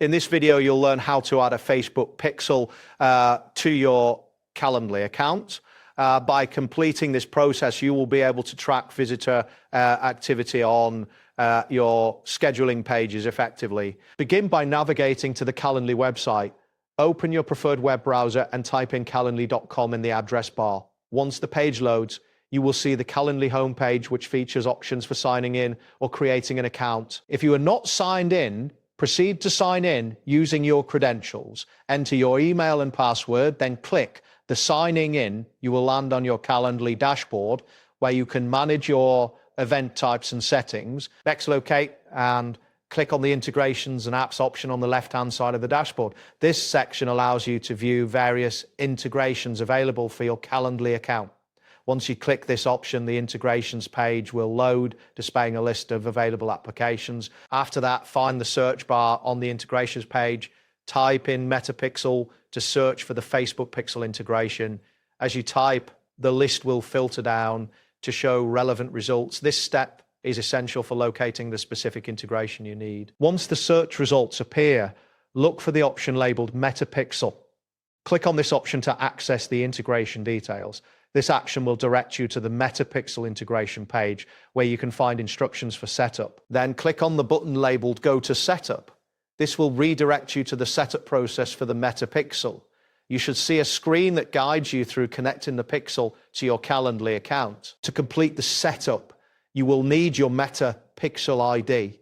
In this video, you'll learn how to add a Facebook pixel to your Calendly account. By completing this process, you will be able to track visitor activity on your scheduling pages effectively. Begin by navigating to the Calendly website. Open your preferred web browser and type in calendly.com in the address bar. Once the page loads, you will see the Calendly homepage, which features options for signing in or creating an account. If you are not signed in, proceed to sign in using your credentials. Enter your email and password, then click the signing in. You will land on your Calendly dashboard where you can manage your event types and settings. Next, locate and click on the integrations and apps option on the left-hand side of the dashboard. This section allows you to view various integrations available for your Calendly account. Once you click this option, the integrations page will load, displaying a list of available applications. After that, find the search bar on the integrations page, type in Metapixel to search for the Facebook pixel integration. As you type, the list will filter down to show relevant results. This step is essential for locating the specific integration you need. Once the search results appear, look for the option labeled Metapixel. Click on this option to access the integration details. This action will direct you to the Metapixel integration page where you can find instructions for setup. Then click on the button labeled Go to Setup. This will redirect you to the setup process for the Metapixel. You should see a screen that guides you through connecting the pixel to your Calendly account. To complete the setup, you will need your Metapixel ID.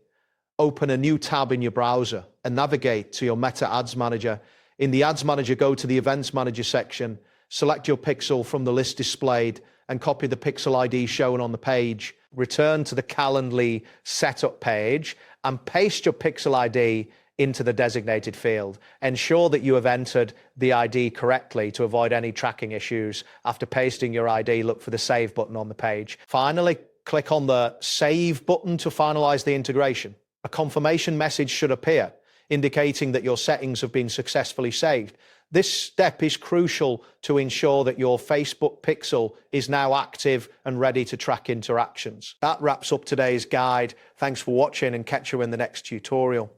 Open a new tab in your browser and navigate to your Meta Ads Manager. In the Ads Manager, go to the Events Manager section. Select your pixel from the list displayed and copy the pixel ID shown on the page. Return to the Calendly setup page and paste your pixel ID into the designated field. Ensure that you have entered the ID correctly to avoid any tracking issues. After pasting your ID, look for the Save button on the page. Finally, click on the Save button to finalize the integration. A confirmation message should appear, indicating that your settings have been successfully saved. This step is crucial to ensure that your Facebook pixel is now active and ready to track interactions. That wraps up today's guide. Thanks for watching and catch you in the next tutorial.